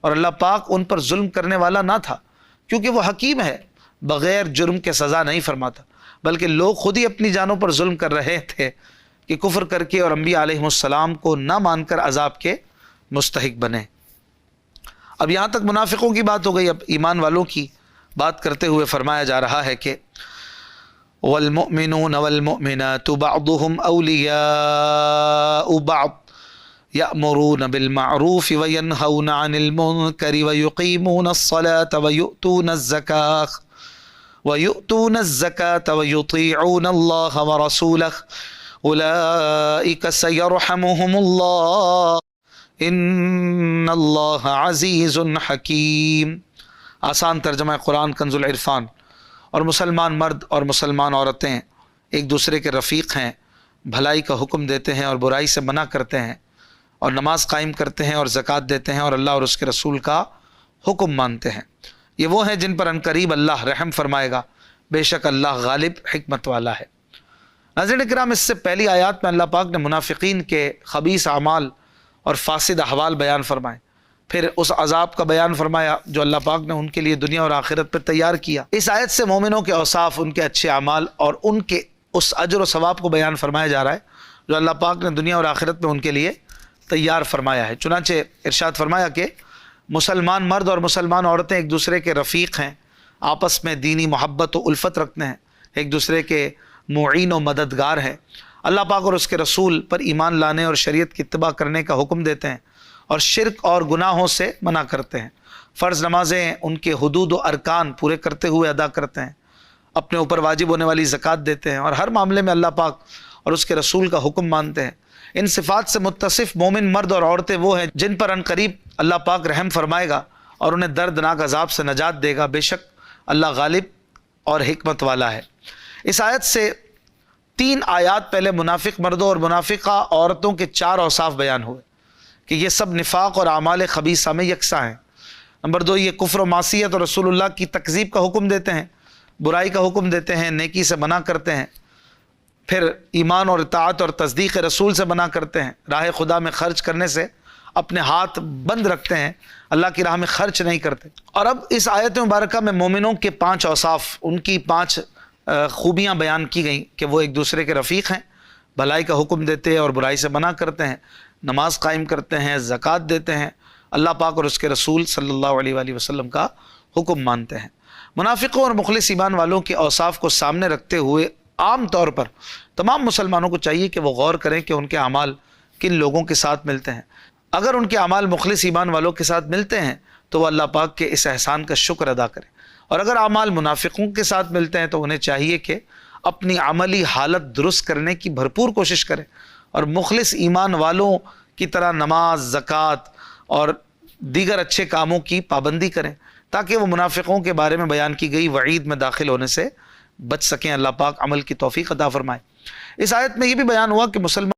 اور اللہ پاک ان پر ظلم کرنے والا نہ تھا، کیونکہ وہ حکیم ہے، بغیر جرم کے سزا نہیں فرماتا، بلکہ لوگ خود ہی اپنی جانوں پر ظلم کر رہے تھے کہ کفر کر کے اور انبیاء علیہ السلام کو نہ مان کر عذاب کے مستحق بنے۔ اب یہاں تک منافقوں کی بات ہو گئی، اب ایمان والوں کی بات کرتے ہوئے فرمایا جا رہا ہے کہ والمؤمنون والمؤمنات بعضهم اولیاء بعض یأمرون بالمعروف وینہون عن المنکر ویقیمون الصلاة ویؤتون الزکاة ویطیعون اللہ ورسولہ اولئک سیرحمهم اللہ ان اللہ عزیز حکیم۔ آسان ترجمہ قرآن کنز العرفان۔ اور مسلمان مرد اور مسلمان عورتیں ایک دوسرے کے رفیق ہیں، بھلائی کا حکم دیتے ہیں اور برائی سے منع کرتے ہیں، اور نماز قائم کرتے ہیں اور زکوٰۃ دیتے ہیں، اور اللہ اور اس کے رسول کا حکم مانتے ہیں۔ یہ وہ ہیں جن پر عنقریب اللہ رحم فرمائے گا، بے شک اللہ غالب حکمت والا ہے۔ ناظرین کرام، اس سے پہلی آیات میں اللہ پاک نے منافقین کے خبیث اعمال اور فاسد احوال بیان فرمائے، پھر اس عذاب کا بیان فرمایا جو اللہ پاک نے ان کے لیے دنیا اور آخرت پر تیار کیا۔ اس آیت سے مومنوں کے اوصاف، ان کے اچھے اعمال اور ان کے اس اجر و ثواب کو بیان فرمایا جا رہا ہے جو اللہ پاک نے دنیا اور آخرت میں ان کے لیے تیار فرمایا ہے۔ چنانچہ ارشاد فرمایا کہ مسلمان مرد اور مسلمان عورتیں ایک دوسرے کے رفیق ہیں، آپس میں دینی محبت و الفت رکھتے ہیں، ایک دوسرے کے معین و مددگار ہیں، اللہ پاک اور اس کے رسول پر ایمان لانے اور شریعت کی اتباع کرنے کا حکم دیتے ہیں، اور شرک اور گناہوں سے منع کرتے ہیں، فرض نمازیں ان کے حدود و ارکان پورے کرتے ہوئے ادا کرتے ہیں، اپنے اوپر واجب ہونے والی زکوٰۃ دیتے ہیں، اور ہر معاملے میں اللہ پاک اور اس کے رسول کا حکم مانتے ہیں۔ ان صفات سے متصف مومن مرد اور عورتیں وہ ہیں جن پر عنقریب اللہ پاک رحم فرمائے گا اور انہیں دردناک عذاب سے نجات دے گا، بے شک اللہ غالب اور حکمت والا ہے۔ اس آیت سے 3 آیات پہلے منافق مردوں اور منافقہ عورتوں کے 4 اوصاف بیان ہوئے کہ یہ سب نفاق اور اعمال خبیثہ میں یکساں ہیں۔ نمبر 2، یہ کفر و معصیت اور رسول اللہ کی تکذیب کا حکم دیتے ہیں، برائی کا حکم دیتے ہیں، نیکی سے منع کرتے ہیں، پھر ایمان اور اطاعت اور تصدیق رسول سے منع کرتے ہیں، راہ خدا میں خرچ کرنے سے اپنے ہاتھ بند رکھتے ہیں، اللہ کی راہ میں خرچ نہیں کرتے۔ اور اب اس آیت مبارکہ میں مومنوں کے 5 اوصاف، ان کی 5 خوبیاں بیان کی گئیں کہ وہ ایک دوسرے کے رفیق ہیں، بھلائی کا حکم دیتے ہیں اور برائی سے منع کرتے ہیں، نماز قائم کرتے ہیں، زکوٰۃ دیتے ہیں، اللہ پاک اور اس کے رسول صلی اللہ علیہ وآلہ وسلم کا حکم مانتے ہیں۔ منافقوں اور مخلص ایمان والوں کے اوصاف کو سامنے رکھتے ہوئے عام طور پر تمام مسلمانوں کو چاہیے کہ وہ غور کریں کہ ان کے اعمال کن لوگوں کے ساتھ ملتے ہیں۔ اگر ان کے اعمال مخلص ایمان والوں کے ساتھ ملتے ہیں تو وہ اللہ پاک کے اس احسان کا شکر ادا کریں، اور اگر اعمال منافقوں کے ساتھ ملتے ہیں تو انہیں چاہیے کہ اپنی عملی حالت درست کرنے کی بھرپور کوشش کریں، اور مخلص ایمان والوں کی طرح نماز، زکوٰۃ اور دیگر اچھے کاموں کی پابندی کریں تاکہ وہ منافقوں کے بارے میں بیان کی گئی وعید میں داخل ہونے سے بچ سکیں۔ اللہ پاک عمل کی توفیق عطا فرمائے۔ اس آیت میں یہ بھی بیان ہوا کہ مسلمان